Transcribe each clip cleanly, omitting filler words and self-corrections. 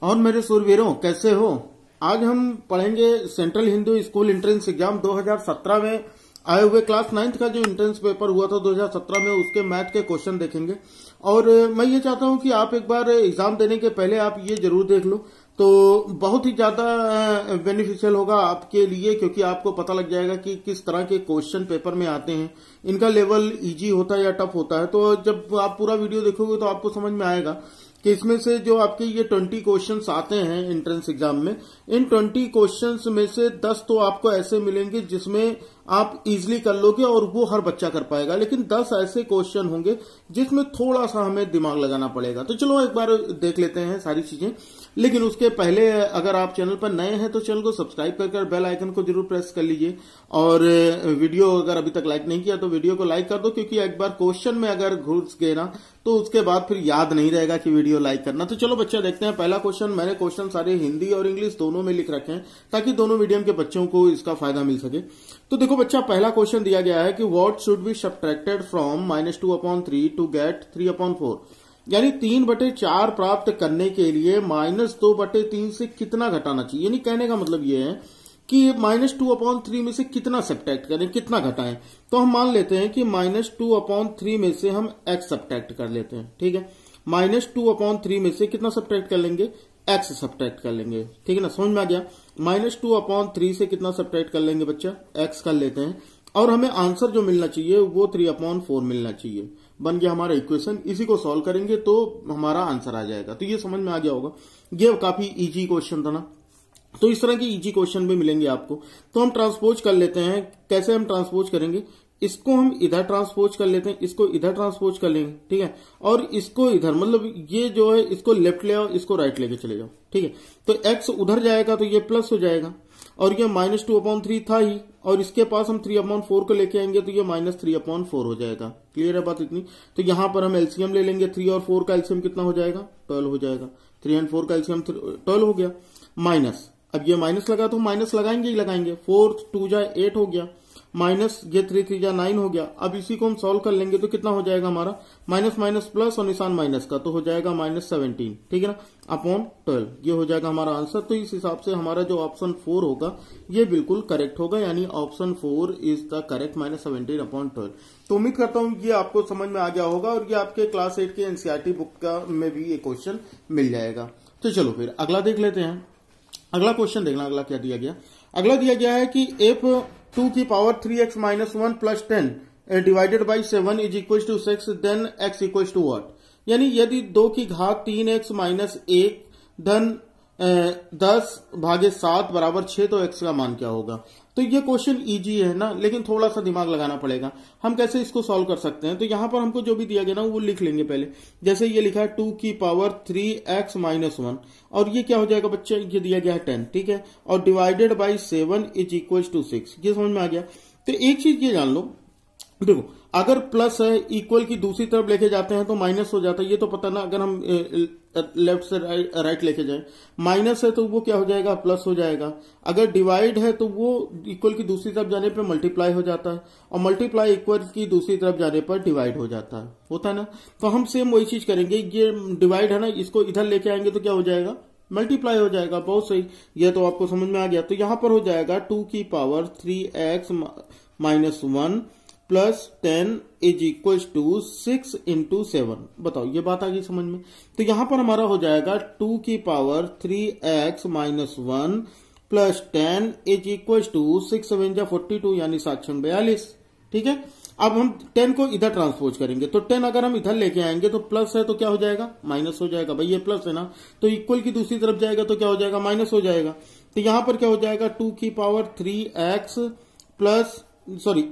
और मेरे सूरवीरों, कैसे हो? आज हम पढ़ेंगे central Hindu school entrance exam 2017 में आए हुए क्लास 9th का जो एंट्रेंस पेपर हुआ था 2017 में, उसके मैथ के क्वेश्चन देखेंगे। और मैं ये चाहता हूं कि आप एक बार एग्जाम देने के पहले आप ये जरूर देख लो, तो बहुत ही ज्यादा बेनिफिशियल होगा आपके लिए, क्योंकि आपको पता लग जाएगा कि किस तरह के क्वेश्चन पेपर में आते हैं, इनका लेवल इजी होता है या टफ होता है। तो जब आप पूरा वीडियो देखोगे तो आपको समझ में आएगा कि इसमें से जो आपके ये 20 क्वेश्चंस आते हैं एंट्रेंस एग्जाम में, इन 20 क्वेश्चंस में से 10 तो आपको ऐसे मिलेंगे जिसमें आप इजीली कर लोगे और वो हर बच्चा कर पाएगा, लेकिन 10 ऐसे क्वेश्चन होंगे जिसमें थोड़ा सा हमें दिमाग लगाना पड़ेगा। तो चलो एक बार देख लेते हैं सारी चीजें, लेकिन उसके पहले अगर आप चैनल पर नए हैं तो चैनल को सब्सक्राइब कर बेल आइकन को जरूर प्रेस कर लीजिए, और वीडियो अगर अभी तक लाइक नहीं किया तो वीडियो को लाइक कर दो, क्योंकि एक बार क्वेश्चन में अगर घुस गए ना तो उसके बाद फिर याद नहीं रहेगा कि वीडियो लाइक करना। तो चलो बच्चा देखते हैं पहला क्वेश्चन। मैंने क्वेश्चन सारे हिंदी और इंग्लिश दोनों में लिख रखे हैं ताकि दोनों मीडियम के बच्चों को इसका फायदा मिल सके। तो देखो बच्चा, पहला क्वेश्चन दिया गया है कि what should be subtracted from -2/3 to get 3/4, यानी 3/4 प्राप्त करने के लिए -2/3 से कितना घटाना चाहिए। यानी कहने का मतलब ये है कि -2/3 में से कितना सब्ट्रैक्ट करें, कितना घटाएं। तो हम मान लेते हैं कि -2/3 में से हम x सब्ट्रैक्ट कर लेते हैं, ठीक है। -2/3 में से कितना सब्ट्रैक्ट कर लेंगे, x सब्ट्रैक्ट कर लेंगे, ठीक है ना, समझ में आ गया। -2/3 से कितना सब्ट्रैक्ट कर लेंगे बच्चा, x कर लेते हैं, और हमें आंसर जो मिलना चाहिए वो 3/4 मिलना चाहिए। बन गया हमारा इक्वेशन। इसी को सॉल्व करेंगे तो हमारा आंसर आ जाएगा। तो ये समझ में आ गया होगा, ये काफी इजी क्वेश्चन था ना। तो इस तरह के इजी क्वेश्चन भी मिलेंगे आपको। तो हम ट्रांसपोज कर लेते हैं। कैसे हम ट्रांसपोज करेंगे, इसको हम इधर ट्रांसपोज कर लेते हैं, इसको इधर ट्रांसपोज कर लेंगे, ठीक है, और इसको इधर, मतलब ये जो है इसको लेफ्ट ले आओ, इसको राइट लेके चले जाओ, ठीक है। तो x उधर जाएगा तो ये प्लस हो जाएगा, और ये -2/3 था ही, और इसके पास हम 3/4 को लेके आएंगे तो ये -3/4 हो जाएगा। क्लियर है बात इतनी। तो यहां पर हम एलसीएम ले लेंगे। 3 और 4 का एलसीएम कितना हो जाएगा, 12 हो जाएगा। 3 और 4 का एलसीएम 12 हो गया। माइनस, अब ये माइनस लगा तो माइनस लगाएंगे ही लगाएंगे। 4 2 जा 8 हो गया, माइनस ये 3 3 जा 9 हो गया। अब इसी को हम सॉल्व कर लेंगे तो कितना हो जाएगा हमारा, माइनस माइनस प्लस और निशान माइनस का, तो हो जाएगा -17, ठीक है ना, अपॉन 12। ये हो जाएगा हमारा आंसर। तो इस हिसाब से हमारा जो ऑप्शन 4 होगा ये बिल्कुल करेक्ट होगा, यानी ऑप्शन 4 इज द करेक्ट, -17/12। तो उम्मीद करता हूं ये आपको समझ में आ गया होगा, और ये आपके क्लास 8 के एनसीईआरटी बुक का में भी ये क्वेश्चन मिल जाएगा। तो चलो फिर अगला देख लेते हैं। अगला क्वेश्चन देखना, अगला क्या दिया गया। अगला दिया गया है कि if 2 की power 3x - 1 + 10 divided by 7 is equal to 6, then x equal to what. यानी यदि 2 की घात 3x - 1 धन 10/7 बराबर 6, तो x का मान क्या होगा। तो ये क्वेश्चन इजी है ना, लेकिन थोड़ा सा दिमाग लगाना पड़ेगा। हम कैसे इसको सॉल्व कर सकते हैं, तो यहां पर हमको जो भी दिया गया ना वो लिख लेंगे पहले। जैसे ये लिखा है 2 की पावर 3x - 1, और ये क्या हो जाएगा बच्चे, ये दिया गया है 10, ठीक है, और divided by 7 is equal to 6। ये समझ में आ गया। तो एक चीज ये जान लो, देखो अगर प्लस है इक्वल की दूसरी तरफ लेके जाते हैं तो माइनस हो जाता है, ये तो पता ना। अगर हम लेफ्ट से राइट लेके जाए, माइनस है तो वो क्या हो जाएगा, प्लस हो जाएगा। अगर डिवाइड है तो वो इक्वल की दूसरी तरफ जाने पर मल्टीप्लाई हो जाता है, और मल्टीप्लाई इक्वल की दूसरी तरफ जाने पर डिवाइड हो जाता है, होता है ना। तो हम सेम वही चीज करेंगे। ये डिवाइड है ना, इसको इधर लेके आएंगे तो क्या हो जाएगा, मल्टीप्लाई हो जाएगा। बहुत सही, ये तो आपको समझ में आ गया। तो यहां पर हो जाएगा 2 की power 3x - 1 plus 10 is equal to 6 × 7। बताओ, ये बात आ गई समझ में। तो यहां पर हमारा हो जाएगा 2 की power 3x - 1 plus 10 is equal to 6 7 जा 42, यानी 7 6 42, ठीक है। अब हम 10 को इधर ट्रांसपोज करेंगे, तो 10 अगर हम इधर लेके आएंगे तो प्लस है तो क्या हो जाएगा, माइनस हो जाएगा। भाई ये प्लस है ना, तो इक्वल की दूसरी तरफ जाएगा तो क्या हो जाएगा, माइनस हो जाएगा। तो यहां पर क्या हो जाएगा, 2 की पावर 3x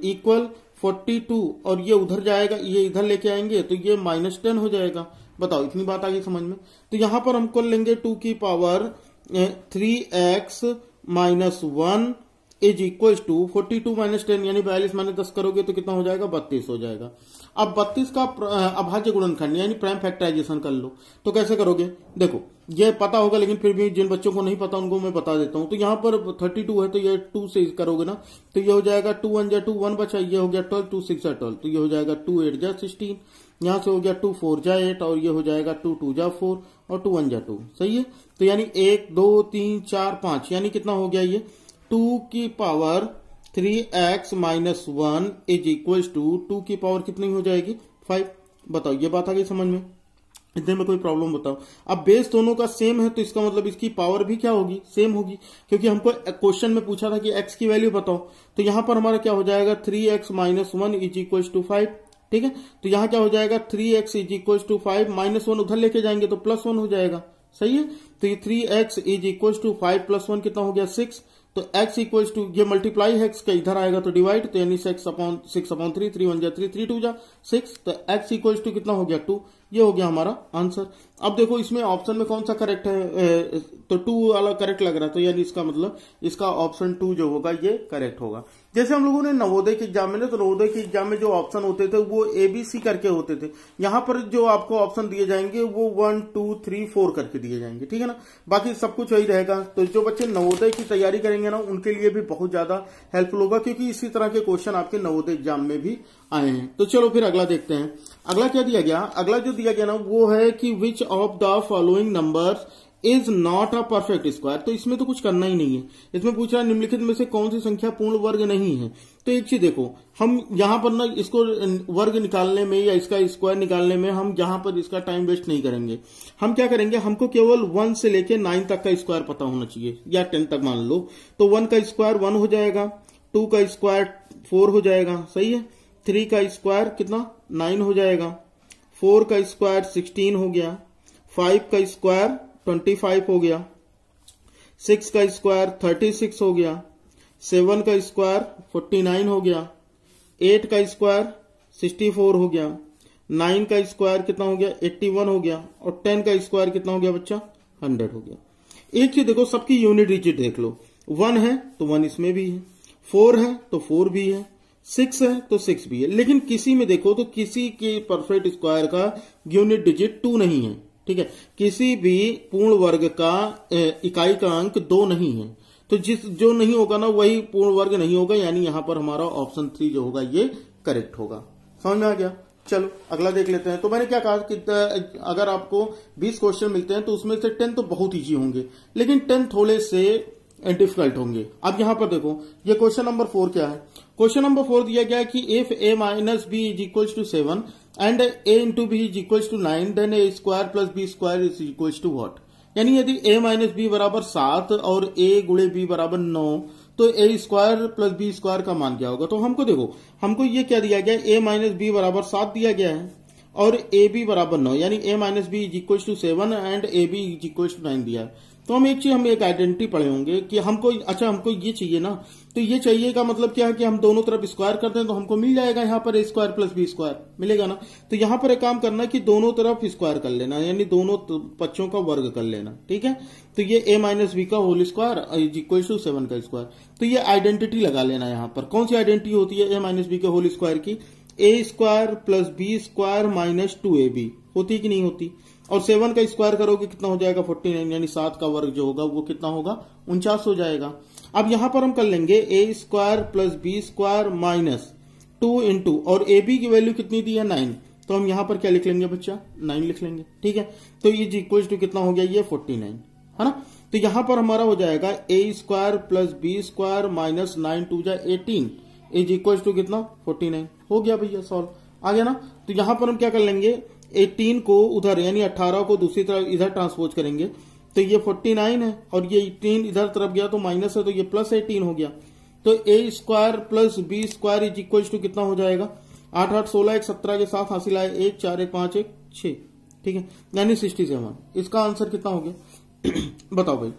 इक्वल 42, और ये उधर जाएगा, ये इधर लेके आएंगे तो ये -10 हो जाएगा। बताओ, इतनी बात आ गई समझ में। तो यहां पर हमको लेंगे 2 की power 3x - 1 is equal to 42 - 10, यानी 42 - 10 करोगे तो कितना हो जाएगा, 32 हो जाएगा। अब 32 का अभाज्य गुणनखंड यानी प्राइम फैक्टराइजेशन कर लो। तो कैसे करोगे, देखो ये पता होगा, लेकिन फिर भी जिन बच्चों को नहीं पता उनको मैं बता देता हूं। तो यहाँ पर 32 है तो ये 2 से करोगे ना, तो ये हो जाएगा 2 1 जा 2 1 बचा, ये हो गया 12, 2 6 जा 12, तो ये हो जाएगा 2 8 जा 16, यहाँ से हो गया 2 4 जा 8, और ये हो जाएगा 2 2 जा 4, और 2 1 जा 2, सही है। तो यानी 1 2 3 4 5 यानी कितना हो गया ये 2 की power 3x minus 1 is equal to 2 की पावर कितनी हो जाएगी 5। बताओ ये बात आ गई समझ में, इतने में कोई प्रॉब्लम बताओ। अब बेस दोनों का सेम है तो इसका मतलब इसकी पावर भी क्या होगी सेम होगी, क्योंकि हमको क्वेश्चन में पूछा था कि x की वैल्यू बताओ। तो यहां पर हमारा क्या हो जाएगा 3x minus 1 is equal to 5, ठीक है। तो यहां क्या हो जाएगा 3x is equal to 5 minus 1 उधर लेके जाएंगे तो प्लस 1 हो जाएगा, सही है। तो ये 3x is equal to 5 plus 1 कितना हो गया 6। तो x इक्वल टू ये मल्टीप्लाई है x का इधर आएगा तो डिवाइड, तो यानी 6 अपॉन 3 3 1 जा 3 3 2 जा 6। तो x इक्वल टू कितना हो गया 2, ये हो गया हमारा आंसर। अब देखो इसमें ऑप्शन में कौन सा करेक्ट है, तो 2 वाला करेक्ट लग रहा है, तो यानी इसका मतलब इसका ऑप्शन 2 जो होगा ये करेक्ट होगा। जैसे हम लोगों ने नवोदय के एग्जाम में, तो नवोदय के एग्जाम में जो ऑप्शन होते थे वो ABC करके होते थे। यहाँ पर जो आपको ऑप्शन दिए जाएंगे वो 1 2 3 4 करके दिए जाएंगे, ठीक है ना। बाकी सब कुछ वही रहेगा। तो जो बच्चे नवोदय की तैयारी करेंगे ना उनके लिए भी बहुत ज्यादा हेल्पफुल होगा, क्योंकि इसी तरह के क्वेश्चन आपके नवोदय एग्जाम में भी आए हैं। तो चलो फिर अगला देखते हैं। अगला क्या दिया गया, अगला जो दिया गया ना वो है कि which of the following numbers is not a perfect square. तो इसमें तो कुछ करना ही नहीं है, इसमें पूछ रहा है निम्नलिखित में से कौन सी संख्या पूर्ण वर्ग नहीं है। तो एक चीज देखो, हम यहां पर ना इसको वर्ग निकालने में या इसका स्क्वायर निकालने में हम यहां पर इसका टाइम वेस्ट नहीं करेंगे। हम क्या करेंगे, हमको केवल 1 से लेके 9 तक का स्क्वायर पता होना चाहिए, या 10 तक मान लो। तो 1 का स्क्वायर 1 हो जाएगा, 2 का स्क्वायर 4 हो जाएगा, सही है। 3 का स्क्वायर कितना 9 हो जाएगा, 4 का स्क्वायर 16 हो गया, 5 का स्क्वायर 25 हो गया, 6 का स्क्वायर 36 हो गया, 7 का स्क्वायर 49 हो गया, 8 का स्क्वायर 64 हो गया, 9 का स्क्वायर कितना हो गया 81 हो गया, और 10 का स्क्वायर कितना हो गया बच्चा 100 हो गया। एक चीज देखो, सबकी यूनिट डिजिट देख लो, 1 है तो 1 इसमें भी है, 4 है तो 4 भी है, 6 है तो 6 भी है। लेकिन किसी में देखो तो किसी के परफेक्ट स्क्वायर का यूनिट डिजिट 2 नहीं है, ठीक है। किसी भी पूर्ण वर्ग का इकाई का अंक 2 नहीं है। तो जो नहीं होगा ना वही पूर्ण वर्ग नहीं होगा, यानी यहां पर हमारा ऑप्शन 3 जो होगा ये करेक्ट होगा। समझ में आ गया। चलो अगला देख लेते हैं। तो मैंने क्या कहा कि अगर आपको 20 क्वेश्चन मिलते हैं तो उसमें से 10 तो बहुत ईजी होंगे, लेकिन 10 थोड़े से डिफिकल्ट होंगे। अब यहां पर देखो ये क्वेश्चन नंबर 4 क्या है। क्वेश्चन नंबर 4 दिया गया कि if a minus B is equal to 7 and a into B is equal to 9 then a square plus B square is equal to what. यानी यदि a माइनस बी बराबर 7 और a गुणे b बराबर 9 तो a square plus B square का मान क्या होगा। तो हमको देखो, हमको ये क्या दिया गया, a माइनस बी बराबर 7 दिया गया है और a b बराबर 9, यानी a minus B is equal to 7 and a b is equal to 9 दिया है। तो हम एक आइडेंटिटी पढ़े होंगे कि हमको हमको ये चाहिए ना, तो ये चाहिए का मतलब क्या है कि हम दोनों तरफ स्क्वायर करते हैं तो हमको मिल जाएगा यहाँ पर a square plus B square मिलेगा ना। तो यहाँ पर एक काम करना कि दोनों तरफ स्क्वायर कर लेना, यानी दोनों पक्षों का वर्ग कर लेना, ठीक है। तो ये a माइनस बी का whole square is equal to 7 का स्क्वायर। तो ये आइडेंटिटी लगा लेना। यहाँ पर कौन सी आइडेंटिटी होती है a माइनस बी के होल स्क्वायर की, a square plus B square minus 2ab होती है कि नहीं होती। और 7 का स्क्वायर करोगे कितना हो जाएगा 49, यानी 7 का वर्ग जो होगा वो कितना होगा 49 हो जाएगा। अब यहां पर हम कर लेंगे a square plus B square minus 2 into, और ए बी की वैल्यू कितनी दी है 9, तो हम यहां पर क्या लिख लेंगे बच्चा 9 लिख लेंगे, ठीक है। तो इज इक्वल टू कितना हो गया ये 49 है ना। तो यहां पर हमारा हो जाएगा a square plus B square minus 9 2 जा 18 इज इक्वल टू कितना 49 हो गया भैया, सॉल्व आ गया ना। तो यहां पर हम क्या कर लेंगे 18 को उधर यानी 18 को दूसरी तरफ इधर ट्रांसपोज करेंगे तो ये 49 है, और ये 18 इधर तरफ गया तो माइनस है तो ये प्लस 18 हो गया। तो a square plus B square is equal to कितना हो जाएगा 8 8 16 1 17 के साथ हासिल आए 1 4 1 5 1 6, ठीक है, यानी 67। इसका आंसर कितना हो गया बताओ भाई,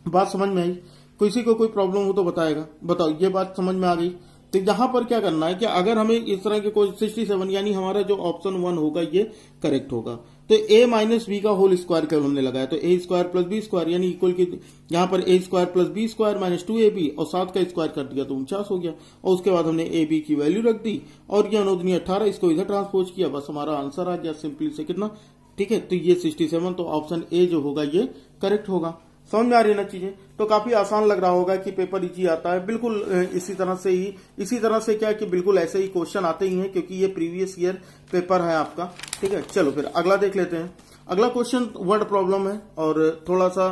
बात समझ में आई। किसी को कोई प्रॉब्लम हो तो बताएगा। बताओ ये बात समझ में आ गई। तो यहां पर क्या करना है कि अगर हमें इस तरह के कोई 67 यानी हमारा जो ऑप्शन 1 होगा ये करेक्ट होगा। तो a माइनस बी का होल स्क्वायर केवल हमने लगाया, तो a square plus B square यानी इक्वल की यहां पर a square plus B square minus 2ab और 7 का स्क्वायर कर दिया तो 49 हो गया। और उसके बाद हमने a b की वैल्यू रख दी और ये 9 18 इसको इधर ट्रांसपोज किया, बस हमारा आंसर आ गया सिंपली से कितना, ठीक है। तो ये 67, तो ऑप्शन ए जो होगा ये करेक्ट होगा। समझ में आ रही है ना चीजें। तो काफी आसान लग रहा होगा कि पेपर इजी आता है, बिल्कुल इसी तरह से क्या कि बिल्कुल ऐसे ही क्वेश्चन आते ही हैं क्योंकि ये प्रीवियस ईयर पेपर है आपका, ठीक है। चलो फिर अगला देख लेते हैं। अगला क्वेश्चन वर्ड प्रॉब्लम है और थोड़ा सा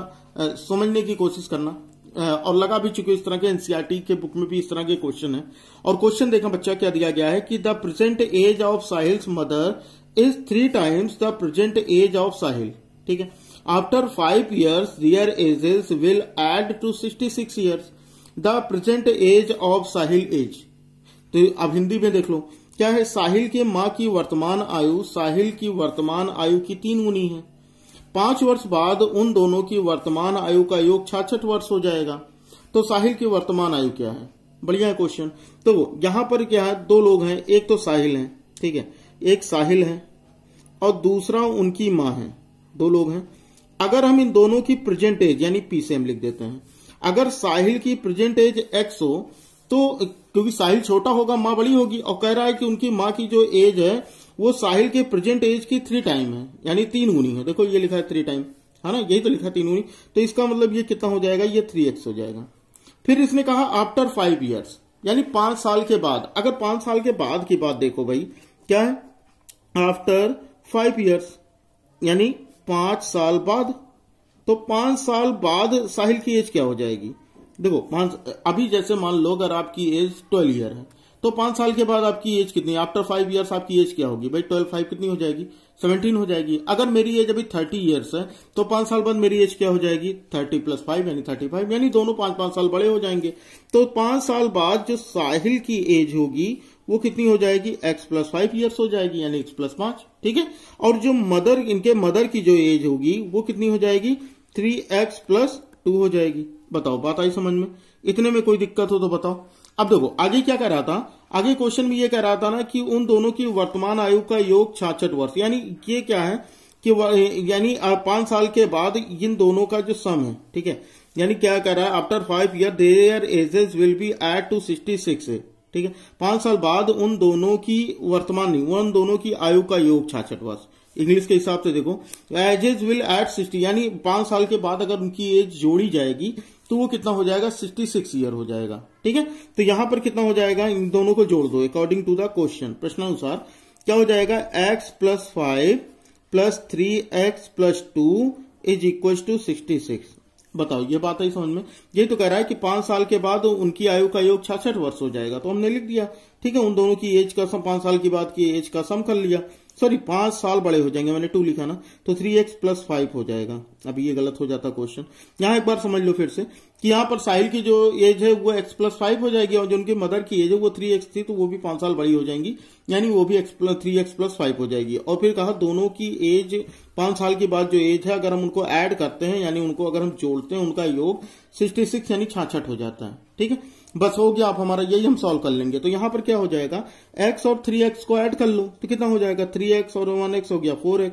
समझने की कोशिश करना, और लगा भी चुके इस तरह के एनसीईआरटी के बुक में भी इस तरह के क्वेश्चन है। और क्वेश्चन देखा बच्चा क्या दिया गया है कि the present age of Sahil's mother is 3 times the present age of Sahil. ठीक है, after 5 years their ages will add to 66 years। The present age of Sahil age. तो अब हिंदी में देख लो क्या है, साहिल के मां की वर्तमान आयु साहिल की वर्तमान आयु की 3 गुनी है। 5 वर्ष बाद उन दोनों की वर्तमान आयु का योग 66 वर्ष हो जाएगा। तो साहिल की वर्तमान आयु क्या है? बढ़िया है क्वेश्चन। तो यहां पर क्या है, 2 लोग हैं, एक तो साहिल है, ठीक है, एक साहिल है और दूसरा उनकी मां है, 2 लोग हैं। अगर हम इन दोनों की प्रेजेंट एज यानी पी से हम लिख देते हैं, अगर साहिल की प्रेजेंट एज एक्स हो तो क्योंकि साहिल छोटा होगा मां बड़ी होगी, और कह रहा है कि उनकी मां की जो एज है वो साहिल के प्रेजेंट एज की 3 टाइम है, यानी 3 गुनी है। देखो ये लिखा है 3 टाइम, है ना, यही तो लिखा है 3 गुनी। तो इसका मतलब ये कितना हो जाएगा, ये 3x हो जाएगा। फिर इसने कहा आफ्टर 5 years यानी 5 साल के बाद। अगर 5 साल के बाद की बात देखो भाई, क्या है, आफ्टर 5 years यानी 5 साल बाद। तो 5 साल बाद साहिल की एज क्या हो जाएगी? देखो अभी जैसे मान लो अगर आपकी एज 12 ईयर है तो 5 साल के बाद आपकी एज कितनी, आफ्टर 5 years आपकी एज क्या होगी भाई? 12 5 कितनी हो जाएगी? 17 हो जाएगी। अगर मेरी एज अभी 30 years है तो 5 साल बाद मेरी एज क्या हो जाएगी? 30 + 5 यानी 35, यानी दोनों 5-5 साल बड़े हो जाएंगे। तो 5 साल बाद जो साहिल की एज होगी वो कितनी हो जाएगी? x + 5 years हो जाएगी, यानी x + 5। ठीक है, और जो इनके मदर की जो एज होगी वो कितनी हो जाएगी? 3x + 2 हो जाएगी। बताओ, बात आई समझ में? इतने में कोई दिक्कत हो तो बताओ। अब देखो आगे क्या कह रहा था, आगे क्वेश्चन में ये कह रहा था ना कि उन दोनों की वर्तमान आयु का योग 66 वर्ष, यानी ये क्या है कि यानी 5 साल के बाद इन दोनों का जो सम है, ठीक है, यानी क्या कह रहा है, after 5 years their ages will be add to 66 है। ठीक है, 5 साल बाद उन दोनों की वर्तमान नहीं, उन दोनों की आयु का योग 66 वर्ष। इंग्लिश के हिसाब से देखो, एजेस विल एड 60, यानी 5 साल के बाद अगर उनकी एज जोड़ी जाएगी तो वो कितना हो जाएगा? 66 ईयर हो जाएगा। ठीक है, तो यहां पर कितना हो जाएगा, इन दोनों को जोड़ दो अकॉर्डिंग टू द क्वेश्चन, प्रश्नानुसार क्या हो जाएगा? x + 5 + 3x + 2 = 66। बताओ, ये बात है समझ में? यही तो कह रहा है कि 5 साल के बाद उनकी आयु का योग 66 वर्ष हो जाएगा। तो हमने लिख दिया, ठीक है, उन दोनों की एज का सम, 5 साल की बाद की एज का सम कर लिया। सॉरी, 5 साल बड़े हो जाएंगे, मैंने 2 लिखा ना, तो 3x + 5 हो जाएगा। अभी ये गलत हो जाता क्वेश्चन। यहां एक बार समझ लो फिर से कि यहां पर साहिल की जो एज है वो x + 5 हो जाएगी, और जो उनकी मदर की एज है वो 3x थी, तो वो भी 5 साल बड़ी हो जाएंगी, यानी वो भी 3x + 5 हो जाएगी। और फिर कहा दोनों की एज 5 साल के बाद जो एज है अगर हम उनको ऐड करते हैं, यानी उनको अगर हम जोड़ते हैं, उनका योग 66 यानी 66 हो जाता है। ठीक है, बस हो गया। आप हमारा यही हम सॉल्व कर लेंगे। तो यहां पर क्या हो जाएगा, x और 3x को ऐड कर लो तो कितना हो जाएगा? 3x और 1x हो गया 4x।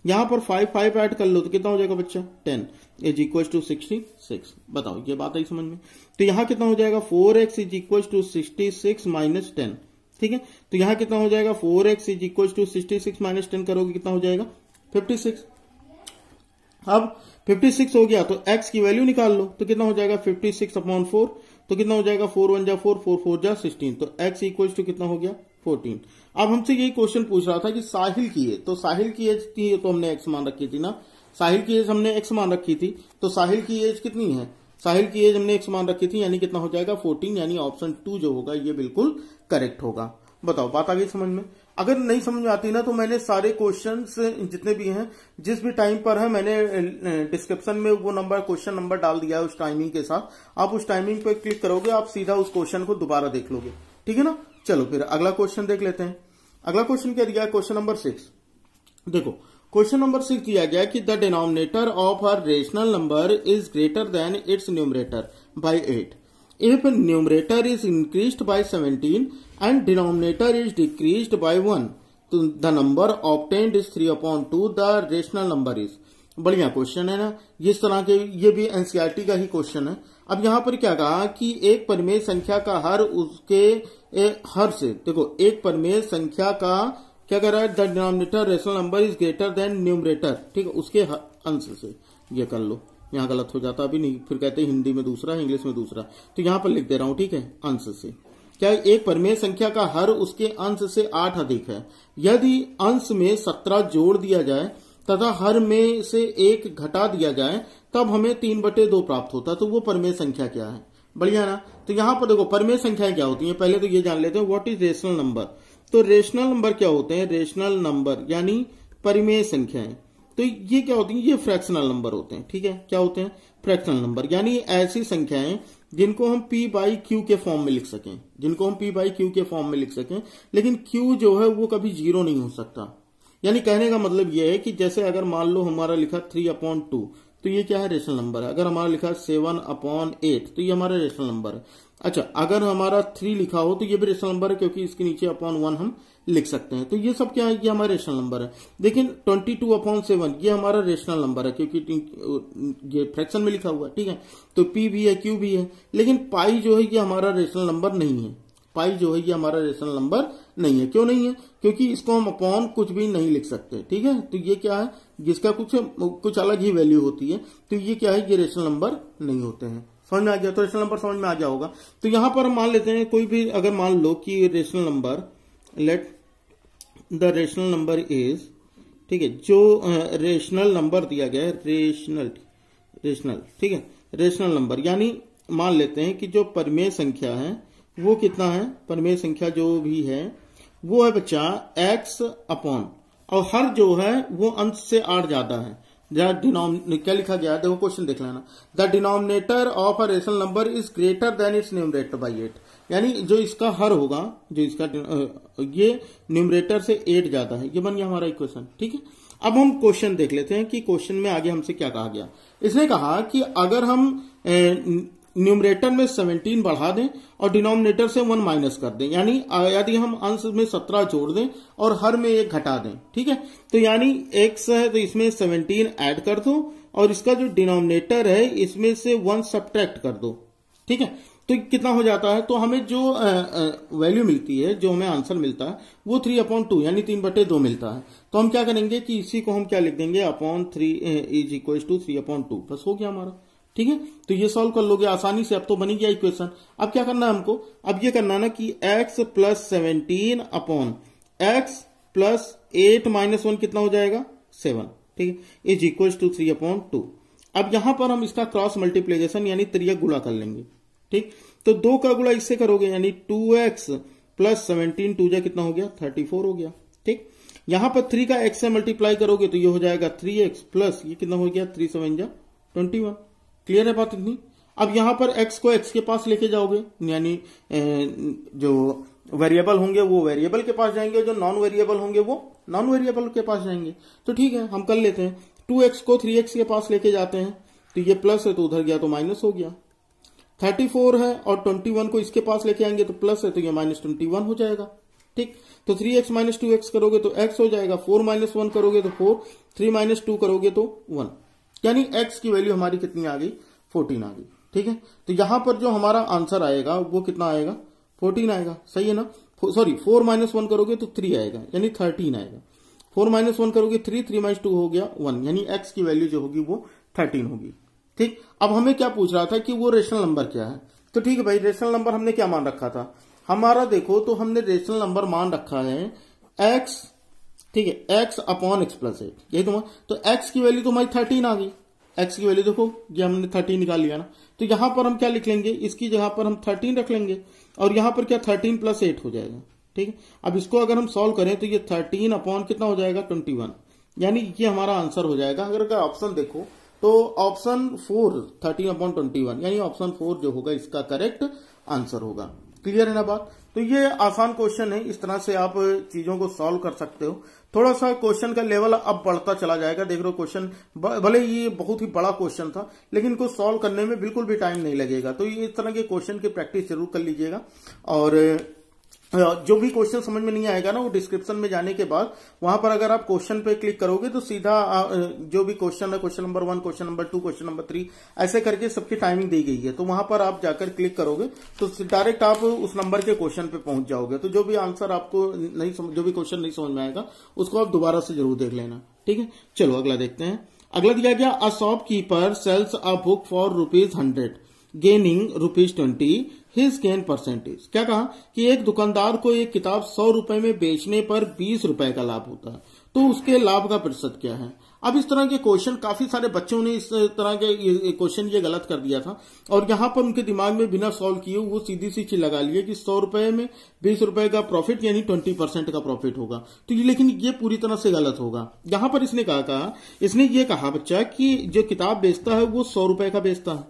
यहां पर 5 ऐड कर लो तो कितना हो जाएगा बच्चा? 10 = 66। बताओ, ये बात आई समझ में? तो यहां कितना हो जाएगा? 4x = 66 - 10। ठीक है, तो यहां कितना हो जाएगा? 4x = 66 - 10 करोगे कितना हो जाएगा? 56। अब 56 हो गया तो x की वैल्यू निकाल लो तो कितना हो जाएगा? 56/4। तो कितना हो जाएगा? 4 × 1 = 4, 4 × 4 = 16। तो x = कितना हो गया? 14। अब हमसे यही क्वेश्चन पूछ रहा था कि साहिल की एज, तो साहिल की एज थी तो हमने x मान रखी थी ना, साहिल की एज हमने x मान रखी थी, तो साहिल की एज कितनी है? साहिल की एज हमने x मान रखी थी, यानी कितना हो जाएगा? 14, यानी ऑप्शन 2 जो होगा ये बिल्कुल करेक्ट होगा। बताओ, बात आ गई समझ में? अगर नहीं समझ में आती ना तो मैंने सारे क्वेश्चंस जितने भी हैं जिस भी टाइम पर है मैंने डिस्क्रिप्शन में वो नंबर, क्वेश्चन नंबर डाल दिया है उस टाइमिंग के साथ। आप उस टाइमिंग पे क्लिक करोगे, आप सीधा उस क्वेश्चन को दोबारा देख लोगे। ठीक है ना? चलो फिर अगला क्वेश्चन देख लेते हैं। अगला क्वेश्चन क्या दिया है? Question number 6। देखो, क्वेश्चन नंबर 6 दिया गया कि the denominator of a rational number is greater than it's numerator bye 8 if numerator is increased by 17 and denominator is decreased by 1 तो the number obtained is 3/2 the rational number is। बढ़िया question है ना, जिस तरह के ये भी NCERT का ही क्वेश्चन है। अब यहां पर क्या कहा कि एक परिमेय संख्या का हर उसके हर से, देखो एक परिमेय संख्या का क्या कर रहा है? The denominator rational number is greater than numerator, ठीक है, उसके अंश से। ये कर लो, यहां गलत हो जाता, अभी नहीं, फिर कहते हैं हिंदी में दूसरा, इंग्लिश में दूसरा, तो यहां पर लिख दे रहा हूं, ठीक है, अंश से। क्या एक परिमेय संख्या का हर उसके अंश से 8 अधिक है, यदि अंश में 17 जोड़ दिया जाए तथा हर में से एक घटा दिया जाए तब हमें 3/2 प्राप्त होता है। तो वो परिमेय संख्या क्या है? बढ़िया ना। तो यहां पर देखो परिमेय संख्याएं क्या होती हैं, पहले तो ये जान लेते हैं व्हाट इज रेशनल नंबर। तो रेशनल नंबर क्या होते हैं? रेशनल नंबर यानी परिमेय संख्याएं। तो ये क्या होती है? ये फ्रैक्शनल नंबर होते हैं। ठीक है, क्या होते हैं? फ्रैक्शनल नंबर यानी ऐसी संख्याएं जिनको हम p/q के फॉर्म में लिख सकें, जिनको हम p/q के फॉर्म में लिख सकें, लेकिन q जो है वो कभी 0 नहीं हो सकता। यानी कहने का मतलब ये है कि जैसे अगर मान लो हमारा लिखा 3/2, तो ये क्या है? रेशनल नंबर है। अगर हमारा लिखा 7/8 तो ये हमारा रेशनल नंबर है। अच्छा, अगर हमारा 3 लिखा हो तो ये भी रेशनल नंबर है, क्योंकि इसके नीचे /1 हम लिख सकते हैं। तो ये सब क्या है? ये हमारा रेशनल नंबर है। लेकिन 22/7 ये हमारा रेशनल नंबर है, क्योंकि ये फ्रैक्शन में लिखा हुआ है। ठीक है, तो p भी है, q भी है, लेकिन पाई जो है ये हमारा रेशनल नंबर नहीं है। पाई जो है ये हमारा रेशनल नंबर नहीं है। क्यों नहीं है? क्योंकि इसको हम अपॉन कुछ भी नहीं लिख सकते। ठीक है, तो ये क्या है? जिसका कुछ अलग ही वैल्यू होती है। तो ये क्या है? ये रेशनल नंबर नहीं होते हैं। समझ में आ गया? तो रेशनल नंबर समझ में आ गया होगा। तो यहां पर हम मान लेते हैं कोई भी, अगर मान लो कि rational number, let the rational number is, ठीक है, जो रेशनल नंबर दिया गया है, रेशनल, ठीक है, रेशनल नंबर यानी मान लेते हैं कि जो परिमेय संख्या है वो कितना है? परिमेय संख्या जो भी है वो है बच्चा x अपॉन, और हर जो है वो अंश से 8 ज्यादा है। क्या लिखा गया है? देखो क्वेश्चन देख लेना। The denominator of a rational number is greater than it's numerator by 8। यानी जो इसका हर होगा, जो इसका ये न्यूमरेटर से 8 ज्यादा है। ये बन गया हमारा इक्वेशन। ठीक है, अब हम क्वेश्चन देख लेते हैं कि क्वेश्चन में आगे हमसे क्या कहा गया। इसने कहा कि अगर हम न्यूमरेटर में 17 बढ़ा दें और डिनोमिनेटर से 1 माइनस कर दें, यानी यदि हम अंश में 17 जोड़ दें और हर में 1 घटा दें, ठीक है, तो यानी x है तो इसमें 17 ऐड कर दो और इसका जो डिनोमिनेटर है इसमें से 1 सब्ट्रैक्ट कर दो। ठीक है, तो कितना हो जाता है? तो हमें जो वैल्यू मिलती है, जो हमें आंसर मिलता है वो 3/2 यानी 3/2 मिलता है। तो हम क्या करेंगे कि इसी को हम क्या लिख देंगे? /3 इज इक्वल टू 3/2। बस हो गया हमारा। ठीक है, तो ये सॉल्व कर लोगे आसानी से। अब तो बनी गया इक्वेशन। अब क्या करना है हमको? अब ये करना ना कि x + 17 अपॉन x + 8 - 1 कितना हो जाएगा? 7। ठीक है, इज इक्वल टू 3/2। अब यहां पर हम इसका क्रॉस मल्टीप्लीकेशन यानी त्रियक गुणा कर लेंगे। ठीक, तो 2 का गुणा इससे करोगे यानी 2x + 17 2 जा कितना हो गया? 34 हो गया। ठीक, यहां पर 3 का x से मल्टीप्लाई करोगे तो ये हो जाएगा 3x प्लस ये कितना हो गया? 3 7 जा 21। क्लियर है बात इतनी? अब यहां पर x को x के पास लेके जाओगे, यानी जो वेरिएबल होंगे वो वेरिएबल के पास जाएंगे, जो नॉन वेरिएबल होंगे वो नॉन वेरिएबल के पास जाएंगे। तो ठीक है, हम कर लेते हैं। 2x को 3x के पास लेके जाते हैं तो ये प्लस है तो उधर गया तो माइनस हो गया। 34 है और 21 को इसके पास लेके आएंगे तो प्लस है तो ये -21 हो जाएगा। ठीक, तो 3x - 2x करोगे तो x हो जाएगा, 4 - 1 करोगे तो 4, 3 - 2 करोगे तो 1, यानी x की वैल्यू हमारी कितनी आ गई? 14 आ गई। ठीक है, तो यहां पर जो हमारा आंसर आएगा वो कितना आएगा? 14 आएगा। सही है ना? सॉरी, 4 - 1 करोगे तो 3 आएगा, यानी 13 आएगा। 4 - 1 करोगे 3, 3 - 2 हो गया 1, यानी x की वैल्यू जो होगी वो 13 होगी। ठीक, अब हमें क्या पूछ रहा था कि वो रेशनल नंबर क्या है। तो ठीक है भाई, रेशनल नंबर हमने क्या मान रखा था हमारा? देखो, तो हमने रेशनल नंबर मान रखा है x, ठीक है, x अपॉन x + 8। यही तो x की वैल्यू तो हमारी 13 आ गई। x की वैल्यू देखो, ये हमने 13 निकाल लिया ना। तो यहां पर हम क्या लिख लेंगे? इसकी जगह पर हम 13 रख लेंगे और यहां पर क्या 13 + 8 हो जाएगा। ठीक है, अब इसको अगर हम सॉल्व करें तो ये 13 अपॉन कितना हो जाएगा? 21, यानी ये हमारा आंसर हो जाएगा। अगर ऑप्शन देखो तो ऑप्शन 4 13/21, यानी ऑप्शन 4 जो होगा इसका करेक्ट आंसर होगा। क्लियर है ना बात? तो ये आसान क्वेश्चन है, इस तरह से आप चीजों को सॉल्व कर सकते हो। थोड़ा सा क्वेश्चन का लेवल अब बढ़ता चला जाएगा। देख लो, क्वेश्चन भले ये बहुत ही बड़ा क्वेश्चन था लेकिन इनको सॉल्व करने में बिल्कुल भी टाइम नहीं लगेगा। तो ये इस तरह के क्वेश्चन की प्रैक्टिस जरूर कर लीजिएगा। और जो भी क्वेश्चन समझ में नहीं आएगा ना, वो डिस्क्रिप्शन में जाने के बाद वहां पर अगर आप क्वेश्चन पे क्लिक करोगे तो सीधा जो भी क्वेश्चन है, question number 1, question number 2, question number 3, ऐसे करके सबकी टाइमिंग दी गई है। तो वहां पर आप जाकर क्लिक करोगे तो डायरेक्ट आप उस नंबर के क्वेश्चन पे पहुंच जाओगे। तो जो भी आंसर आपको नहीं जो भी क्वेश्चन नहीं समझ में आएगा उसको आप दोबारा से जरूर देख लेना। ठीक है, चलो अगला देखते हैं। अगला दिया गया, a shopkeeper sells a book for ₹100 gaining ₹20, his gain percentage. क्या कहा कि एक दुकानदार को एक किताब 100 रुपए में बेचने पर 20 रुपए का लाभ होता है, तो उसके लाभ का प्रतिशत क्या है। अब इस तरह के क्वेश्चन काफी सारे बच्चों ने इस तरह के क्वेश्चन ये गलत कर दिया था और यहाँ पर उनके दिमाग में बिना सॉल्व किए वो सीधी सी चीज लगा लिए कि 100 रुपए में 20 रुपए का प्रॉफिट यानी 20% का प्रॉफिट होगा। तो ये लेकिन ये पूरी तरह से गलत होगा। यहाँ पर इसने ये कहा बच्चा कि जो किताब बेचता है वो 100 रुपए का बेचता है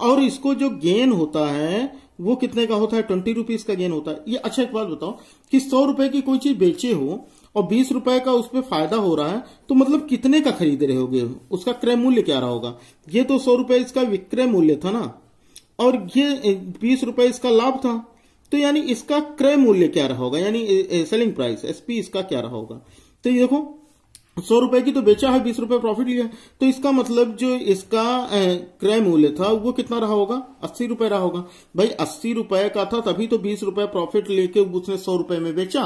और इसको जो गेन होता है वो कितने का होता है, 20 रुपीज का गेन होता है। ये अच्छा एक बात बताओ कि 100 रुपए की कोई चीज बेचे हो और 20 रुपए का उस पर फायदा हो रहा है तो मतलब कितने का खरीद रहे होगे, उसका क्रय मूल्य क्या रहा होगा। ये तो 100 रुपए इसका विक्रय मूल्य था ना और ये 20 रुपए इसका लाभ था, तो यानी इसका क्रय मूल्य क्या रहा होगा, यानी सेलिंग प्राइस एसपी इसका क्या रहा होगा। तो ये देखो 100 रुपए की तो बेचा है, 20 रुपए प्रॉफिट लिया, तो इसका मतलब जो इसका क्रय मूल्य था वो कितना रहा होगा, 80 रुपए रहा होगा। भाई 80 रुपए का था तभी तो 20 रुपए प्रॉफिट लेके उसने 100 रुपए में बेचा,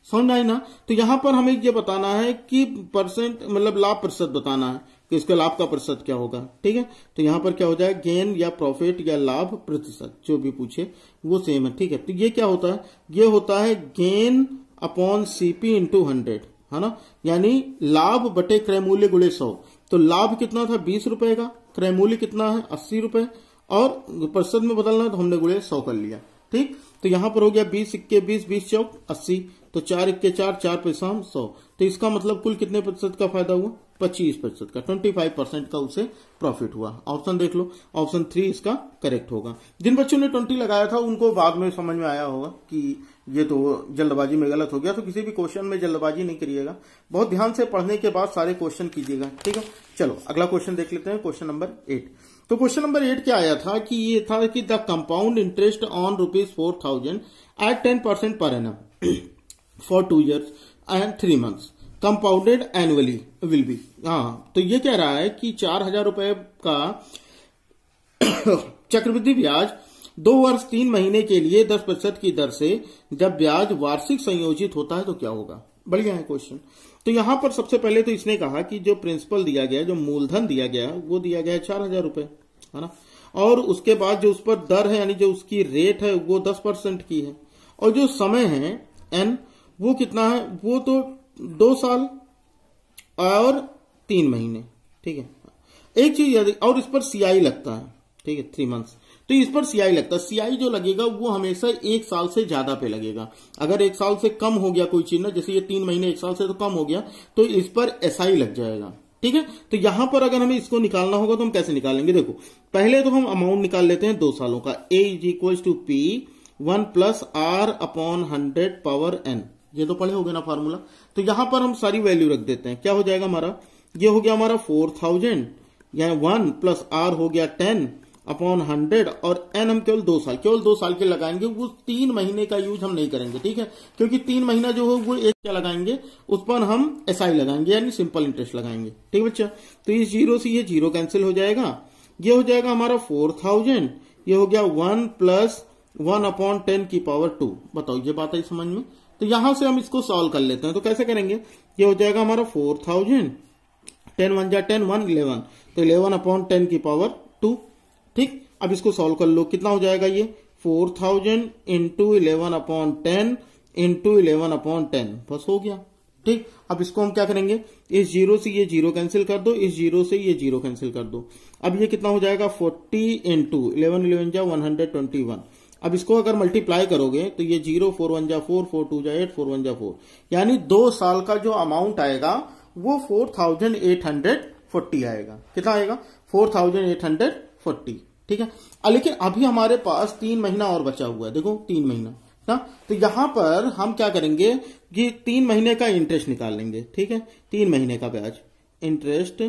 समझ में आई ना। तो यहां पर हमें ये बताना है कि परसेंट मतलब लाभ प्रतिशत बताना है कि इसके लाभ का प्रतिशत क्या होगा। ठीक है, तो यहां पर क्या हो जाए, गेन या प्रॉफिट या लाभ प्रतिशत जो भी पूछे वो सेम है। ठीक है, तो ये क्या होता है, ये होता है गेन अपॉन सीपी इंटू 100, है ना, यानी लाभ बटे क्रय मूल्य गुणे 100। तो लाभ कितना था 20 रुपए का, क्रय मूल्य कितना है 80 रुपए और प्रतिशत में बदलना है तो हमने गुणे 100 कर लिया। ठीक, तो यहां पर हो गया 20 इक्के 20, 20 चौक 80, तो 4 इक्के 4, 4 पैसा 100। तो इसका मतलब कुल कितने प्रतिशत का फायदा हुआ, 25% का, 25% का उसे प्रॉफिट हुआ। ऑप्शन देख लो, ऑप्शन 3 इसका करेक्ट होगा। जिन बच्चों ने 20 लगाया था उनको बाद में समझ में आया होगा कि ये तो जल्दबाजी में गलत हो गया। तो किसी भी क्वेश्चन में जल्दबाजी नहीं करिएगा, बहुत ध्यान से पढ़ने के बाद सारे क्वेश्चन कीजिएगा। ठीक है, चलो अगला क्वेश्चन देख लेते हैं, क्वेश्चन नंबर 8। तो क्वेश्चन नंबर 8 क्या आया था कि ये था कि the compound interest on ₹4,000 at 10% per annum for 2 years and 3 months compounded annually will be. हाँ, तो ये कह रहा है कि 4,000 रुपए का चक्रवृद्धि ब्याज 2 वर्ष 3 महीने के लिए 10% की दर से जब ब्याज वार्षिक संयोजित होता है तो क्या होगा। बढ़िया है क्वेश्चन। तो यहां पर सबसे पहले तो इसने कहा कि जो प्रिंसिपल दिया गया, जो मूलधन दिया गया वो दिया गया 4,000 रुपए, है ना, और उसके बाद जो उस पर दर है यानी जो उसकी रेट है वो 10% की है और जो समय है एन वो कितना है, वो तो 2 साल और 3 महीने। ठीक है, एक चीज और इस पर सीआई लगता है। ठीक है, 3 months, तो इस पर सीआई लगता है। सीआई जो लगेगा वो हमेशा 1 साल से ज्यादा पे लगेगा। अगर 1 साल से कम हो गया कोई चीज ना, जैसे ये 3 महीने 1 साल से तो कम हो गया तो इस पर एसआई लग जाएगा। ठीक है, तो यहां पर अगर हमें इसको निकालना होगा तो हम कैसे निकालेंगे, देखो पहले तो हम अमाउंट निकाल लेते हैं 2 सालों का। A = P 1 + R/100 power n, ये तो पढ़े होगे ना फार्मूला। तो यहां पर हम सारी वैल्यू रख देते हैं। क्या हो जाएगा हमारा, ये हो गया हमारा 4,000 या 1 + R हो गया 10/100 और n हम केवल 2 साल के लगाएंगे। वो 3 महीने का यूज हम नहीं करेंगे। ठीक है, क्योंकि 3 महीना जो हो वो एक क्या लगाएंगे, उस पर हम एसआई लगाएंगे यानी सिंपल इंटरेस्ट लगाएंगे। ठीक बच्चा, तो इस 0 से ये 0 कैंसिल हो जाएगा। ये हो जाएगा हमारा 4,000, ये हो गया 1 + 1/10 की पावर 2। बताओ ये बात आई समझ में। तो यहां से हम इसको सॉल्व कर लेते हैं। तो कैसे करेंगे, ये हो जाएगा हमारा 4,000, 10 1 जा 10, 1 11, तो 11/10 की पावर 2। ठीक, अब इसको सॉल्व कर लो, कितना हो जाएगा ये 4,000 × 11/10 × 11/10, बस हो गया। ठीक, अब इसको हम क्या करेंगे, इस 0 से ये 0 कैंसिल कर दो, इस 0 से ये 0 कैंसिल कर दो। अब ये कितना हो जाएगा 40 × 11 11 जा 121। अब इसको अगर मल्टीप्लाई करोगे तो ये 0 4 1 जा 4 4 2 जा 8 4 1 जा 4, यानी 2 साल का जो अमाउंट आएगा वो 4,840 आएगा। कितना आएगा 4,840। ठीक है, लेकिन अभी हमारे पास 3 महीना और बचा हुआ है। देखो 3 महीना ना, तो यहां पर हम क्या करेंगे कि 3 महीने का इंटरेस्ट निकाल लेंगे। ठीक है, 3 महीने का ब्याज, interest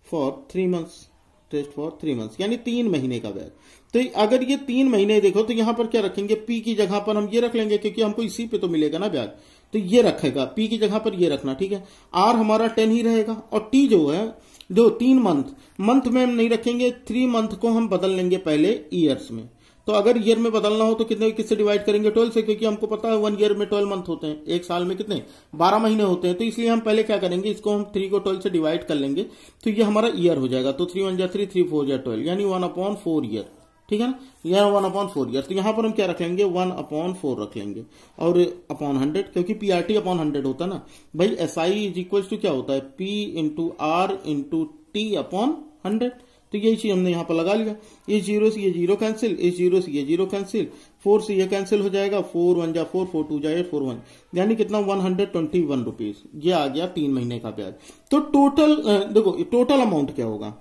for 3 months, interest for 3 months यानी 3 महीने का ब्याज। तो अगर ये 3 महीने देखो तो यहां पर क्या रखेंगे, पी की जगह पर हम ये रख लेंगे क्योंकि हमको इसी पे तो मिलेगा ना ब्याज, तो ये रखेगा, पी की जगह पर ये रखना। ठीक है, आर हमारा 10 ही रहेगा और टी जो है जो 3 मंथ में हम नहीं रखेंगे, 3 month को हम बदल लेंगे पहले ईयर्स में। तो अगर ईयर में बदलना हो तो किससे डिवाइड करेंगे, 12 से, क्योंकि हमको पता है 1 ईयर में 12 मंथ होते हैं, एक साल में कितने 12 महीने होते हैं। तो इसलिए हम पहले क्या करेंगे, इसको हम 3 को 12 से डिवाइड कर लेंगे तो ये हमारा ईयर हो जाएगा। तो 3 1 जा 3, 3 4 जा 12 यानी 1/4 ईयर। ठीक है ना, यह 1/4 ईयर। तो यहां पर हम क्या रख लेंगे, 1/4 रख लेंगे और अपॉन 100, क्योंकि PRT अपॉन 100 होता है ना भाई। SI इज इक्वल टू क्या होता है, P into R into T upon 100। तो यही चीज हमने यहाँ पर लगा लिया। इस 0 से ये 0 कैंसिल, इस 0 से ये 0 कैंसिल, 4 से ये कैंसिल हो जाएगा, 4 1 जा 4, 4 2 जा 8, 4 1, यानी कितना 121 रुपीज। ये आ गया 3 महीने का ब्याज। तो टोटल देखो टोटल अमाउंट क्या होगा,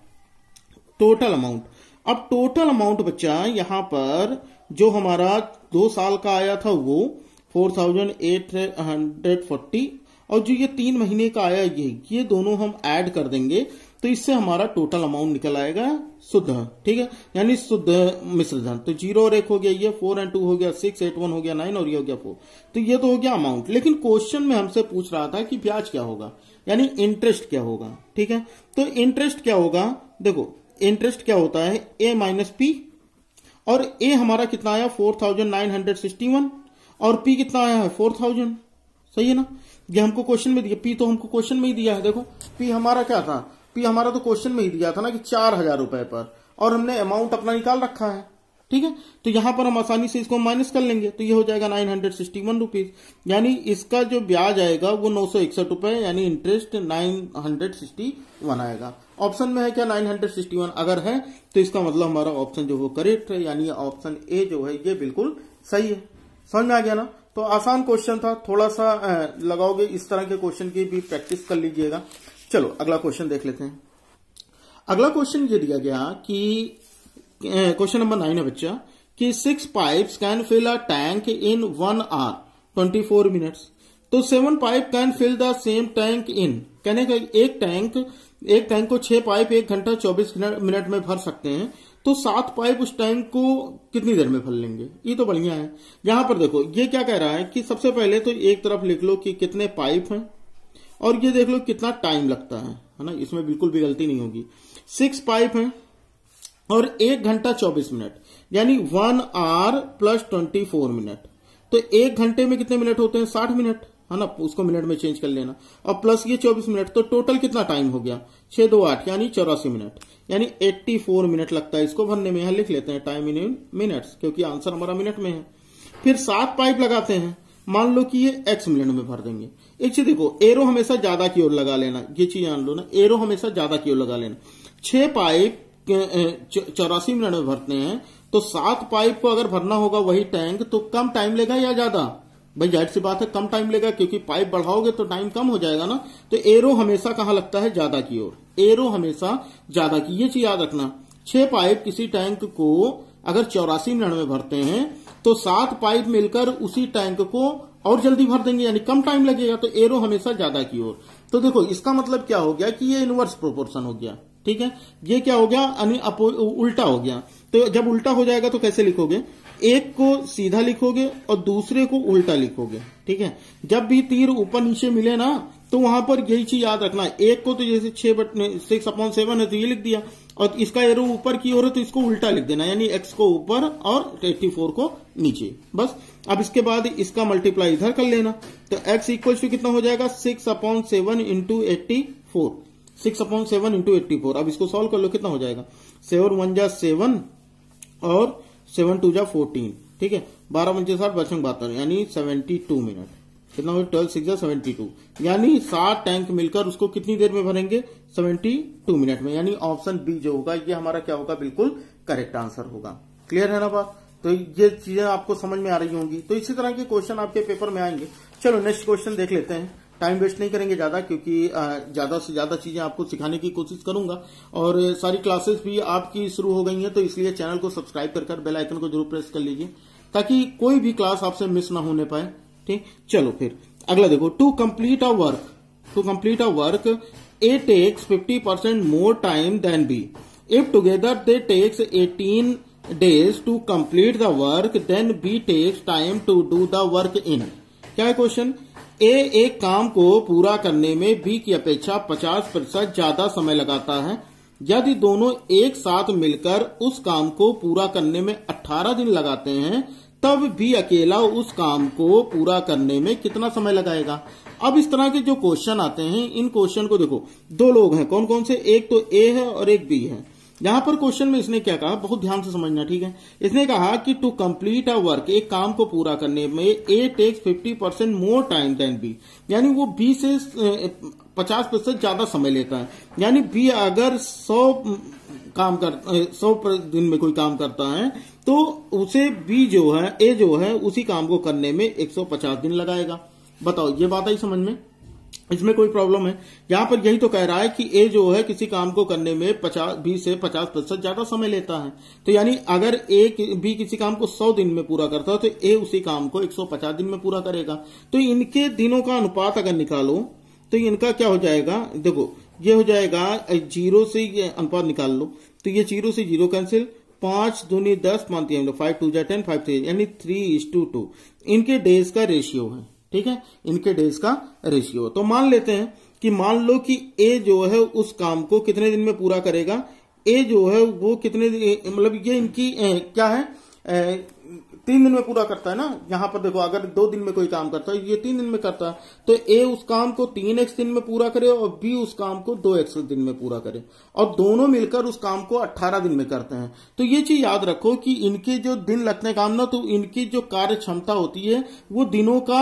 टोटल अमाउंट। अब टोटल अमाउंट बच्चा यहाँ पर जो हमारा 2 साल का आया था वो 4840, और जो ये 3 महीने का आया ये दोनों हम ऐड कर देंगे तो इससे हमारा टोटल अमाउंट निकल आएगा शुद्ध, ठीक है, यानी शुद्ध मिश्र धन। तो 0 और 1 हो गया, ये 4 and 2 हो गया 6, 8 1 हो गया 9 और ये हो गया 4। तो ये तो हो गया अमाउंट। लेकिन क्वेश्चन में हमसे पूछ रहा था कि ब्याज क्या होगा, यानी इंटरेस्ट क्या होगा, ठीक है। तो इंटरेस्ट क्या होगा, देखो इंटरेस्ट क्या होता है, A माइनस P, और A हमारा कितना आया 4961 और P कितना आया है 4000, सही है ना। ये हमको क्वेश्चन में दिया, P तो हमको क्वेश्चन में ही दिया है। देखो P हमारा क्या था, P हमारा तो क्वेश्चन में ही दिया था ना कि 4000 रुपए पर, और हमने अमाउंट अपना निकाल रखा है, ठीक है। तो यहां पर हम आसानी से इसको माइनस कर लेंगे, तो ये हो जाएगा 961 रुपीज, यानी इसका जो ब्याज आएगा वो 961 रुपए, यानी इंटरेस्ट 961 आएगा। ऑप्शन में है क्या 961, अगर है तो इसका मतलब हमारा ऑप्शन जो वो करेक्ट है, यानी ऑप्शन ए जो है ये बिल्कुल सही है। समझ में आ गया ना। तो आसान क्वेश्चन था, थोड़ा सा लगाओगे इस तरह के क्वेश्चन की भी प्रैक्टिस कर लीजिएगा। चलो अगला क्वेश्चन देख लेते हैं। अगला क्वेश्चन ये दिया गया कि क्वेश्चन नंबर 9 है बच्चा, कि 6 pipes can fill a tank in 1 hour 24 minutes। तो 7 pipe can fill the same tank in, कहने का एक टैंक को 6 पाइप 1 घंटा 24 मिनट में भर सकते हैं, तो 7 पाइप उस टैंक को कितनी देर में भर लेंगे। ये तो बढ़िया है। यहां पर देखो ये क्या कह रहा है कि सबसे पहले तो एक तरफ लिख लो कि कितने पाइप हैं, और ये देख लो कितना टाइम लगता है ना, इसमें बिल्कुल भी गलती नहीं होगी। 6 पाइप हैं और 1 घंटा 24 मिनट, यानी 1 hour प्लस 24 मिनट। तो 1 घंटे में कितने मिनट होते हैं 60 मिनट, है ना, उसको मिनट में चेंज कर लेना, और प्लस ये 24 मिनट, तो टोटल कितना टाइम हो गया 6 2 8, यानी 84 मिनट, यानी 84 मिनट लगता है इसको भरने में। यहां लिख लेते हैं टाइम इन मिनट्स, क्योंकि आंसर हमारा मिनट में है। फिर 7 पाइप लगाते हैं, मान लो कि ये x मिनट में भर देंगे। एक चीज देखो, एरो हमेशा ज्यादा की ओर लगा लेना, ये चीज जान लो ना, एरो हमेशा ज्यादा की ओर लगा लेना। 6 पाइप 84 मिनट में भरते हैं, तो 7 पाइप को अगर भरना होगा वही टैंक, तो कम टाइम लेगा या ज्यादा, भाई जाहिर सी बात है कम टाइम लेगा, क्योंकि पाइप बढ़ाओगे तो टाइम कम हो जाएगा ना। तो एरो हमेशा कहां लगता है, ज्यादा की ओर, एरो हमेशा ज्यादा की, ये चीज याद रखना। 6 पाइप किसी टैंक को अगर 84 मिनट में भरते हैं, तो 7 पाइप मिलकर उसी टैंक को और जल्दी भर देंगे, यानी कम टाइम लगेगा, तो एरो हमेशा ज्यादा की ओर। तो देखो इसका मतलब क्या हो गया कि ये इनवर्स प्रोपोर्शन हो गया, ठीक है। ये क्या हो गया, उल्टा हो गया। तो जब उल्टा हो जाएगा तो कैसे लिखोगे, एक को सीधा लिखोगे और दूसरे को उल्टा लिखोगे, ठीक है। जब भी तीर ऊपर नीचे मिले ना, तो वहां पर यही चीज याद रखना है। एक को तो जैसे 6/7 है तो ये लिख दिया, और इसका एरो ऊपर की ओर है तो इसको उल्टा लिख देना, यानी x को ऊपर और 84 को नीचे, बस। अब इसके बाद इसका मल्टीप्लाई इधर कर लेना, तो x इक्वल टू कितना हो जाएगा 6/7 इंटू 84, 6/7 इंटू 84। अब इसको सॉल्व कर लो, कितना हो जाएगा 7 1 जा 7 और 7 2 जा 14, ठीक है। 12 5 7 बचेंगे 72, यानी 72 मिनट। कितना हो 12 6 जा 72, यानी 7 टैंक मिलकर उसको कितनी देर में भरेंगे 72 मिनट में, यानी ऑप्शन बी जो होगा ये हमारा क्या होगा, बिल्कुल करेक्ट आंसर होगा। क्लियर है ना बात। तो ये चीजें आपको समझ में आ रही होंगी। तो इसी तरह के क्वेश्चन आपके पेपर में आएंगे। चलो नेक्स्ट क्वेश्चन देख लेते हैं, टाइम वेस्ट नहीं करेंगे ज्यादा, क्योंकि ज्यादा से ज्यादा चीजें आपको सिखाने की कोशिश करूंगा, और सारी क्लासेस भी आपकी शुरू हो गई हैं, तो इसलिए चैनल को सब्सक्राइब कर बेल आइकन को जरूर प्रेस कर लीजिए, ताकि कोई भी क्लास आपसे मिस ना होने पाए, ठीक। चलो फिर अगला देखो, to complete a work A takes 50% more time than B, if together they take 18 days to complete the work, then B takes time to do the work in। क्या है क्वेश्चन, ए एक काम को पूरा करने में बी की अपेक्षा 50% ज्यादा समय लगाता है। यदि दोनों एक साथ मिलकर उस काम को पूरा करने में 18 दिन लगाते हैं, तब बी अकेला उस काम को पूरा करने में कितना समय लगाएगा। अब इस तरह के जो क्वेश्चन आते हैं, इन क्वेश्चन को देखो, दो लोग हैं, कौन कौन से, एक तो ए है और एक बी है। यहां पर क्वेश्चन में इसने क्या कहा, बहुत ध्यान से समझना, ठीक है। इसने कहा कि टू कंप्लीट अ वर्क, एक काम को पूरा करने में A takes 50% more time than B, यानी वो बी से 50% ज्यादा समय लेता है। यानी बी अगर 100 दिन में कोई काम करता है तो उसे बी जो है, ए जो है, उसी काम को करने में 150 दिन लगाएगा। बताओ, ये बात आई समझ में? इसमें कोई प्रॉब्लम है? यहां पर यही तो कह रहा है कि ए जो है किसी काम को करने में 20 से 50% ज्यादा समय लेता है। तो यानी अगर बी किसी काम को 100 दिन में पूरा करता है तो ए उसी काम को 150 दिन में पूरा करेगा। तो इनके दिनों का अनुपात अगर निकालो तो इनका क्या हो जाएगा, देखो ये हो जाएगा 0 से ये अनुपात निकाल लो, तो ये 0 से 0 कैंसिल, 5 दूनी 10, 5 2 10, 5 3, यानी 3:2 इनके डेज का रेशियो है, ठीक है, इनके डेज का रेशियो। तो मान लेते हैं कि मान लो कि ए जो है उस काम को कितने दिन में पूरा करेगा, ए जो है वो कितने मतलब ये इनकी क्या है 3 दिन में पूरा करता है ना। यहां पर देखो, अगर 2 दिन में कोई काम करता है, ये 3 दिन में करता है, तो ए उस काम को 3x दिन में पूरा करे और बी उस काम को 2x दिन में पूरा करे, और दोनों मिलकर उस काम को 18 दिन में करते हैं। तो ये चीज याद रखो कि इनके जो दिन लगते हैं काम ना, तो इनकी जो कार्य क्षमता होती है वो दिनों का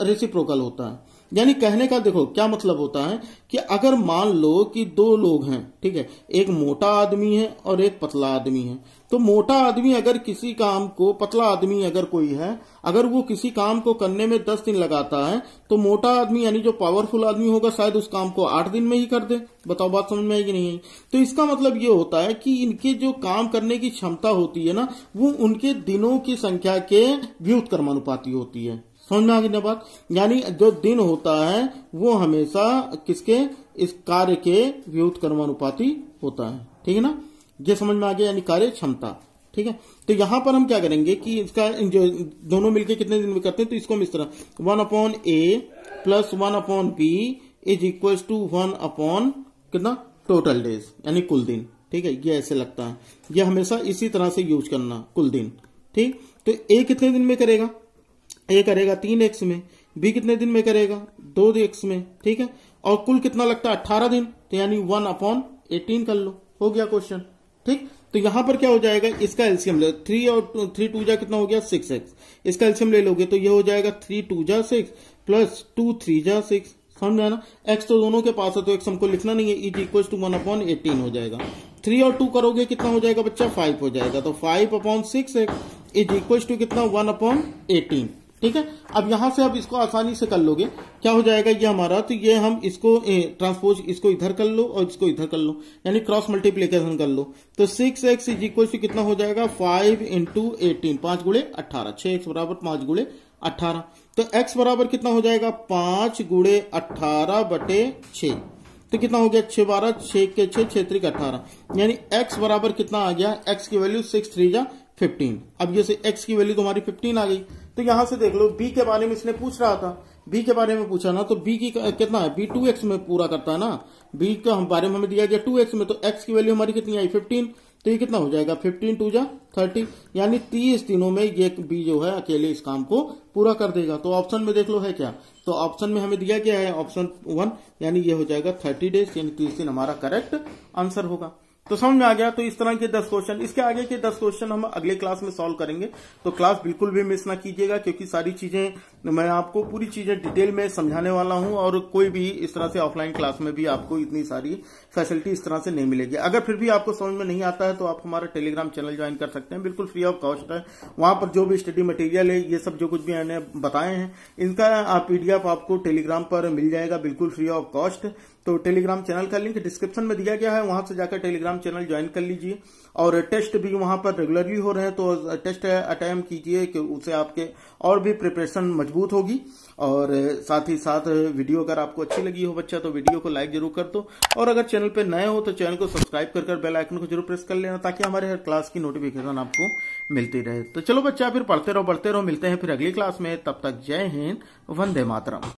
रेसिप्रोकल होता है। यानी कहने का देखो क्या मतलब होता है कि अगर मान लो कि 2 लोग हैं, ठीक है, एक मोटा आदमी है और एक पतला आदमी है, तो मोटा आदमी अगर किसी काम को, पतला आदमी अगर कोई है, अगर वो किसी काम को करने में 10 दिन लगाता है, तो मोटा आदमी यानी जो पावरफुल आदमी होगा शायद उस काम को 8 दिन में ही कर दे। बताओ बात समझ में आई कि नहीं आई? तो इसका मतलब ये होता है कि इनके जो काम करने की क्षमता होती है ना, वो उनके दिनों की संख्या के व्युत्क्रमानुपाती होती है। समझ में आ गई ना बात? यानी जो दिन होता है वो हमेशा किसके, इस कार्य के व्युत्क्रमानुपाती होता है, ठीक है ना, ये समझ में आ गया, यानी कार्य क्षमता, ठीक है। तो यहां पर हम क्या करेंगे कि इसका जो दोनों मिलके कितने दिन में करते हैं, तो इसको हम इस तरह 1/a plus 1/b is equal to 1 कितना टोटल डेज, यानी कुल दिन, ठीक है, ये ऐसे लगता है। ये हमेशा इसी तरह से यूज करना, कुल दिन, ठीक। तो ए कितने दिन में करेगा, ए करेगा 3x में, बी कितने दिन में करेगा 2x में, ठीक है, और कुल कितना लगता है 18 दिन, तो यानी 1/18 कर लो, हो गया क्वेश्चन, ठीक। तो यहां पर क्या हो जाएगा, इसका एलसीएम ले, 3 और 3 2 जा कितना हो गया 6x, इसका एलसीएम ले लोगे तो ये हो जाएगा 3 2 जा 6 प्लस 2 3 जा 6, समझ में आना। x तो दोनों के पास है तो x हमको लिखना नहीं है, इज इक्वल टू 1/18 हो जाएगा। 3 और 2 करोगे कितना हो जाएगा बच्चा 5 हो जाएगा, तो 5/6x इज इक्वल टू कितना 1/18, ठीक है। अब यहां से अब इसको आसानी से कर लोगे, क्या हो जाएगा ये हमारा, तो ये हम इसको ट्रांसपोज इसको इधर कर लो और इसको इधर कर लो, यानी क्रॉस मल्टीप्लीकेशन कर लो, तो 6x इज इक्वल टू कितना हो जाएगा 5 × 18, 5 × 18, 6x बराबर 5 × 18, तो x बराबर कितना हो जाएगा 5 × 18/6, तो कितना हो गया 6 12, 6 के 6, 6 3 18, यानी x बराबर कितना आ गया, x की वैल्यू 6 3 जा 15। अब ये से x की वैल्यू तुम्हारी 15 आ गई। तो यहां से देख लो b के बारे में इसने पूछ रहा था, b के बारे में पूछा ना, तो b की कितना है, b 2x में पूरा करता है ना, b का बारे में हमें दिया गया 2x में, तो x की वैल्यू हमारी कितनी आई 15, तो ये कितना हो जाएगा 15 2 जा 30, यानी 30 दिनों में ये b जो है अकेले इस काम को पूरा कर देगा। तो ऑप्शन में देख लो है क्या, तो ऑप्शन में हमें दिया गया है ऑप्शन 1, यानी ये हो जाएगा 30 डेज, यानी 30 दिन हमारा करेक्ट आंसर होगा। तो समझ में आ गया। तो इस तरह के 10 क्वेश्चन, इसके आगे के 10 क्वेश्चन हम अगले क्लास में सॉल्व करेंगे, तो क्लास बिल्कुल भी मिस ना कीजिएगा, क्योंकि सारी चीजें मैं आपको पूरी चीजें डिटेल में समझाने वाला हूं, और कोई भी इस तरह से ऑफलाइन क्लास में भी आपको इतनी सारी फैसिलिटी इस तरह से नहीं मिलेगी। अगर फिर भी आपको समझ में नहीं आता है तो आप हमारा टेलीग्राम चैनल ज्वाइन कर सकते हैं, बिल्कुल फ्री ऑफ कॉस्ट है। वहां पर जो भी स्टडी मटेरियल है, ये सब जो कुछ भी मैंने बताए हैं, इनका पीडीएफ आपको टेलीग्राम पर मिल जाएगा बिल्कुल फ्री ऑफ कॉस्ट। तो टेलीग्राम चैनल का लिंक डिस्क्रिप्शन में दिया गया है, वहां से जाकर टेलीग्राम चैनल ज्वाइन कर लीजिए। और टेस्ट भी वहां पर रेगुलरली हो रहे हैं, तो टेस्ट अटेम्प्ट कीजिए कि उससे आपके और भी प्रिपरेशन मजबूत होगी। और साथ ही साथ वीडियो अगर आपको अच्छी लगी हो बच्चा, तो वीडियो को लाइक जरूर कर दो, और अगर चैनल पे नए हो तो चैनल को सब्सक्राइब कर बेल आइकन को जरूर प्रेस कर लेना, ताकि हमारे हर क्लास की नोटिफिकेशन आपको मिलती रहे। तो चलो बच्चा, फिर पढ़ते रहो बढ़ते रहो, मिलते हैं फिर अगली क्लास में, तब तक जय हिंद, वंदे मातरम।